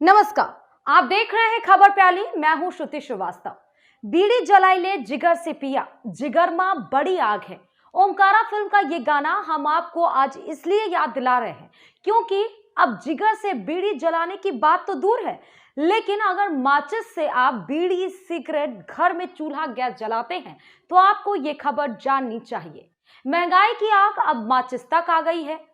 नमस्कार, आप देख रहे हैं खबर प्याली। मैं हूं श्रुति श्रीवास्तव। बीड़ी जलाई ले जिगर से पिया, जिगर मां बड़ी आग है। ओमकारा फिल्म का ये गाना हम आपको आज इसलिए याद दिला रहे हैं क्योंकि अब जिगर से बीड़ी जलाने की बात तो दूर है, लेकिन अगर माचिस से आप बीड़ी, सिगरेट, घर में चूल्हा, गैस जलाते हैं तो आपको ये खबर जाननी चाहिए। महंगाई की आग अब माचिस तक आ गई है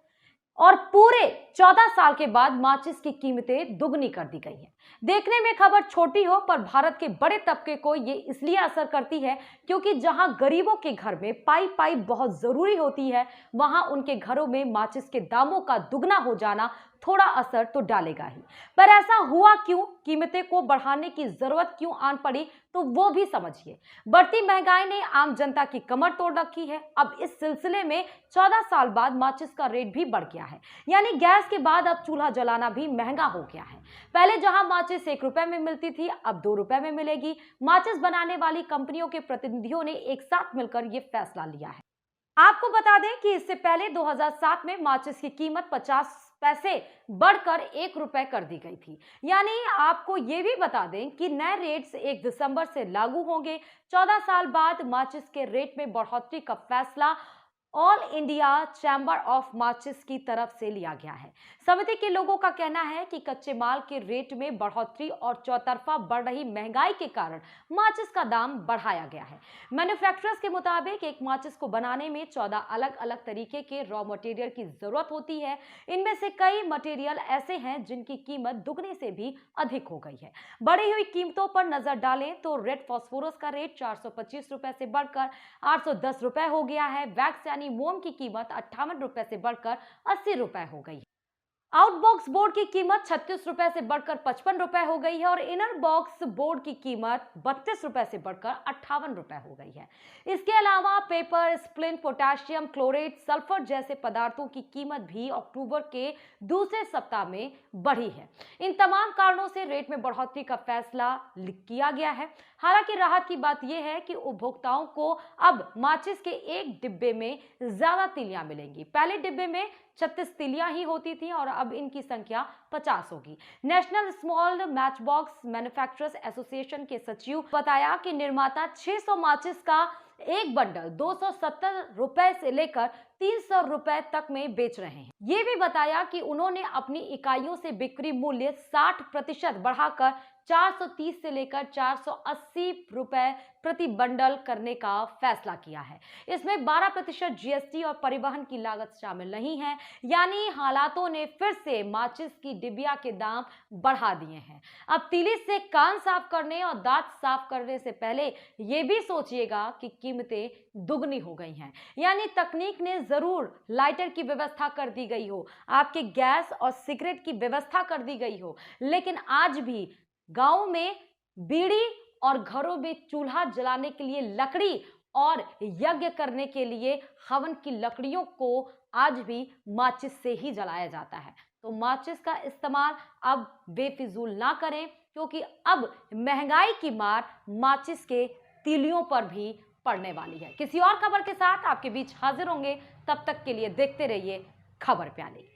और पूरे 14 साल के बाद माचिस की कीमतें दुगनी कर दी गई हैं। देखने में खबर छोटी हो, पर भारत के बड़े तबके को ये इसलिए असर करती है क्योंकि जहां गरीबों के घर में पाई पाई बहुत जरूरी होती है, वहां उनके घरों में माचिस के दामों का दुगना हो जाना थोड़ा असर तो डालेगा ही। पर ऐसा हुआ क्यों, कीमतें को बढ़ाने की जरूरत क्यों आन पड़ी, तो वो भी समझिए। बढ़ती महंगाई ने आम जनता की कमर तोड़ रखी है। अब इस सिलसिले में 14 साल बाद माचिस का रेट भी बढ़ गया है, यानी गैस के बाद अब चूल्हा जलाना भी महंगा हो गया है। पहले जहां माचिस 1 रुपए में मिलती थी, अब 2 रुपए में मिलेगी। माचिस बनाने वाली कंपनियों के प्रतिनिधियों ने एक साथ मिलकर यह फैसला लिया है। आपको बता दें कि इससे पहले 2007 में माचिस की कीमत 50 पैसे बढ़कर 1 रुपए कर दी गई थी। यानी आपको ये भी बता दें कि नए रेट्स 1 दिसंबर से लागू होंगे। 14 साल बाद माचिस के रेट में बढ़ोतरी का फैसला ऑल इंडिया चैम्बर ऑफ माचिस की तरफ से लिया गया है। समिति के लोगों का कहना है कि कच्चे माल के रेट में बढ़ोतरी और चौतरफा बढ़ रही महंगाई के कारण माचिस का दाम बढ़ाया गया है। मैन्युफैक्चरर्स के मुताबिक एक माचिस को बनाने में 14 अलग अलग तरीके के रॉ मटेरियल की जरूरत होती है। इनमें से कई मटेरियल ऐसे हैं जिनकी कीमत दुगने से भी अधिक हो गई है। बढ़ी हुई कीमतों पर नजर डालें तो रेड फास्फोरस का रेट 425 रुपए से बढ़कर 810 रुपए हो गया है। वैक्स यानी मोम की कीमत 58 रुपए से बढ़कर 80 रुपए हो गई है। आउटबॉक्स बोर्ड की कीमत 36 रुपए से बढ़कर 55 रुपए हो गई है और इनर बॉक्स बोर्ड की कीमत 32 रुपए से बढ़कर 58 रुपए हो गई है। इसके अलावा पेपर, स्प्लिन, पोटेशियम क्लोरेट, सल्फर जैसे पदार्थों की कीमत भी अक्टूबर के दूसरे सप्ताह में बढ़ी है। इन तमाम कारणों से रेट में बढ़ोतरी का फैसला किया गया है। हालांकि राहत की बात यह है कि उपभोक्ताओं को अब माचिस के एक डिब्बे में ज्यादा तीलियां मिलेंगी। पहले डिब्बे में 36 तीलियां ही होती थी और अब इनकी संख्या 50 होगी। National small match box manufacturers association के सचिव बताया कि निर्माता 600 माचिस का एक बंडल 270 रुपए से लेकर 300 रुपए तक में बेच रहे हैं। ये भी बताया कि उन्होंने अपनी इकाइयों से बिक्री मूल्य 60% बढ़ाकर 430 से लेकर 480 रुपए प्रति बंडल करने का फैसला किया है। इसमें 12% जीएसटी और परिवहन की लागत शामिल नहीं है। यानी हालातों ने फिर से माचिस की डिबिया के दाम बढ़ा दिए हैं। अब तीली से कान साफ करने और दांत साफ करने से पहले यह भी सोचिएगा कि कीमतें दुगनी हो गई हैं। यानी तकनीक ने जरूर लाइटर की व्यवस्था कर दी गई हो, आपके गैस और सिगरेट की व्यवस्था कर दी गई हो, लेकिन आज भी गांव में बीड़ी और घरों में चूल्हा जलाने के लिए लकड़ी और यज्ञ करने के लिए हवन की लकड़ियों को आज भी माचिस से ही जलाया जाता है। तो माचिस का इस्तेमाल अब बेफिजूल ना करें क्योंकि अब महंगाई की मार माचिस के तीलियों पर भी पड़ने वाली है। किसी और खबर के साथ आपके बीच हाजिर होंगे, तब तक के लिए देखते रहिए खबर प्याली।